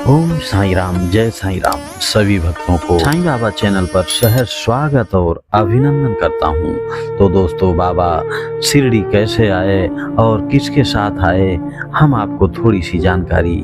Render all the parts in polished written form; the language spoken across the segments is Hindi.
ओम साईं राम, जय साईं राम। सभी भक्तों को साईं बाबा चैनल पर सहर्ष स्वागत और अभिनंदन करता हूँ। तो दोस्तों, बाबा शिरडी कैसे आए और किसके साथ आए, हम आपको थोड़ी सी जानकारी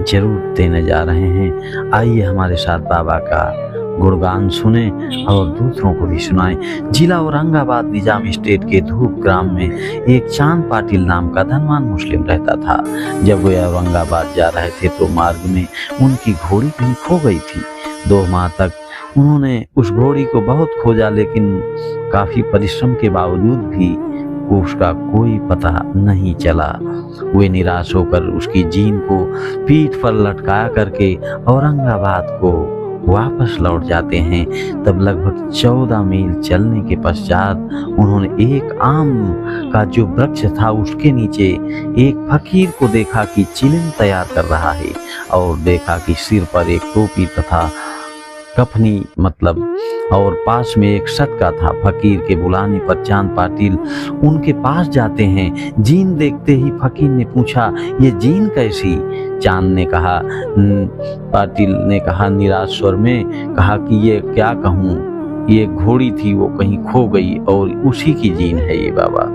जरूर देने जा रहे हैं। आइए हमारे साथ बाबा का गुणगान सुने और दूसरों को भी सुनाएं। जिला औरंगाबाद निजाम स्टेट के धूप ग्राम में एक चांद पाटिल नाम का धनवान मुस्लिम रहता था। जब वे औरंगाबाद जा रहे थे तो मार्ग में उनकी घोड़ी कहीं खो गई थी। 2 माह तक उन्होंने उस घोड़ी को बहुत खोजा, लेकिन काफी परिश्रम के बावजूद भी उसका कोई पता नहीं चला। वे निराश होकर उसकी जीन को पीठ पर लटका करके औरंगाबाद को वापस लौट जाते हैं। तब लगभग 14 मील चलने के पश्चात उन्होंने एक आम का जो वृक्ष था उसके नीचे एक फकीर को देखा कि चिलम तैयार कर रहा है, और देखा कि सिर पर एक टोपी तथा कफनी और पास में एक सटका था। फकीर के बुलाने पर चांद पाटिल उनके पास जाते हैं। जीन देखते ही फकीर ने पूछा, ये जीन कैसी? चांद ने कहा, पाटिल ने कहा निराश स्वर में कहा कि ये क्या कहूँ, ये घोड़ी थी, वो कहीं खो गई और उसी की जीन है ये बाबा।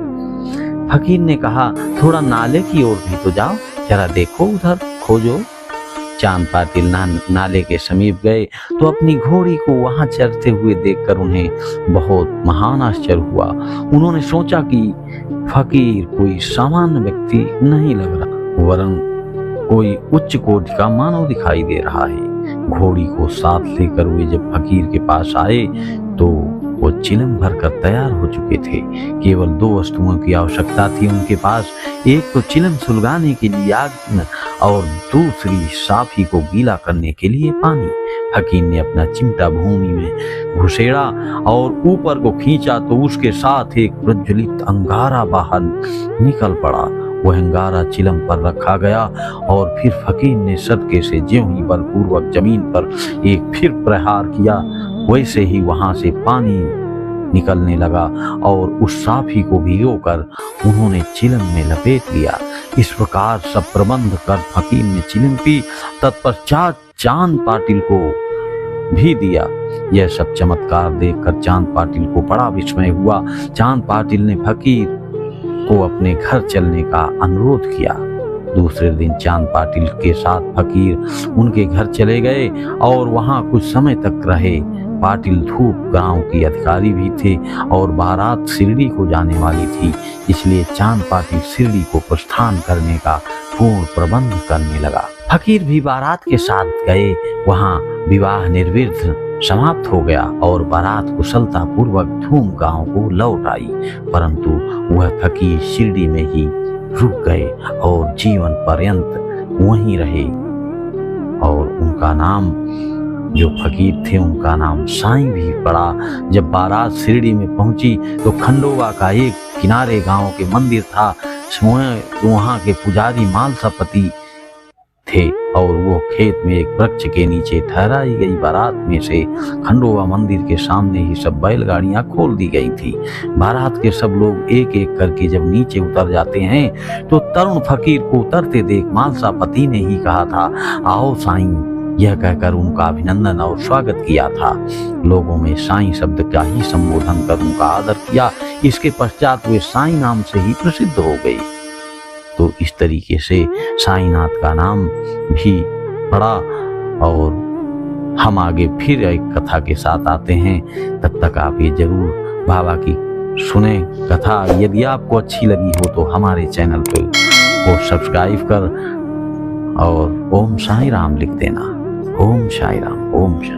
फकीर ने कहा, थोड़ा नाले की ओर भी तो जाओ, जरा देखो, उधर खोजो। चांद पाटिल नाले के समीप गए तो अपनी घोड़ी को वहां चरते हुए देखकर उन्हें बहुत महान आश्चर्य हुआ। उन्होंने सोचा कि फकीर कोई सामान्य व्यक्ति नहीं लग रहा, वरन कोई उच्च कोटि का मानव दिखाई दे रहा है। घोड़ी को साथ लेकर वे जब फकीर के पास आए तो वो चिलम भरकर तैयार हो चुके थे। केवल 2 वस्तुओं की आवश्यकता थी उनके पास, एक तो चिलम सुलगाने के लिए आग और दूसरी साफी को गीला करने के लिए पानी। फकीर ने अपना चिमटा भूमि में घुसेड़ा और ऊपर को खींचा तो उसके साथ एक प्रज्वलित अंगारा बाहर निकल पड़ा। वह अंगारा चिलम पर रखा गया और फिर फकीर ने सटके से ज्यों ही बलपूर्वक जमीन पर एक फिर प्रहार किया, वैसे ही वहां से पानी निकलने लगा और उस साफी को भिगोकर उन्होंने चिलम में लपेट लिया। इस प्रकार सब प्रबंध कर फकीर ने चिलम पी। तत्पश्चात चांद पाटिल को भी दिया। यह सब चमत्कार देखकर चांद पाटिल को बड़ा विस्मय हुआ। चांद पाटिल ने फकीर को अपने घर चलने का अनुरोध किया। दूसरे दिन चांद पाटिल के साथ फकीर उनके घर चले गए और वहां कुछ समय तक रहे। पाटिल धूप गांव के अधिकारी भी थे और बारात शिरडी को जाने वाली थी, इसलिए चांद पाटिल शिरडी को प्रस्थान करने का पूर्ण प्रबंध करने लगा। फकीर भी बारात के साथ गए। वहां विवाह निर्विघ्न समाप्त हो गया और बारात कुशलता पूर्वक धूम गांव को लौट आई। परंतु वह फकीर शिरडी में ही रुक गए और जीवन पर्यंत वहीं रहे, और उनका नाम, जो फकीर थे उनका नाम साईं भी पड़ा। जब बारात शिरडी में पहुंची तो खंडोबा का एक किनारे गांव के मंदिर था। वहां के पुजारी मालसापति थे और वो खेत में एक वृक्ष के नीचे ठहराई गई बारात में से खंडोबा मंदिर के सामने ही सब बैलगाड़ियां खोल दी गई थी। बारात के सब लोग एक एक करके जब नीचे उतर जाते हैं तो तरुण फकीर को उतरते देख मालसापति ने ही कहा था, आओ साईं, यह कहकर उनका अभिनंदन और स्वागत किया था। लोगों में साईं शब्द का ही संबोधन कर उनका आदर किया। इसके पश्चात वे साईं नाम से ही प्रसिद्ध हो गए। तो इस तरीके से साईनाथ का नाम भी पड़ा। और हम आगे फिर एक कथा के साथ आते हैं। तब तक आप ये जरूर बाबा की सुने कथा। यदि आपको अच्छी लगी हो तो हमारे चैनल को सब्सक्राइब कर और ओम साईं राम लिख देना। ओम साईं राम, ओम साईं।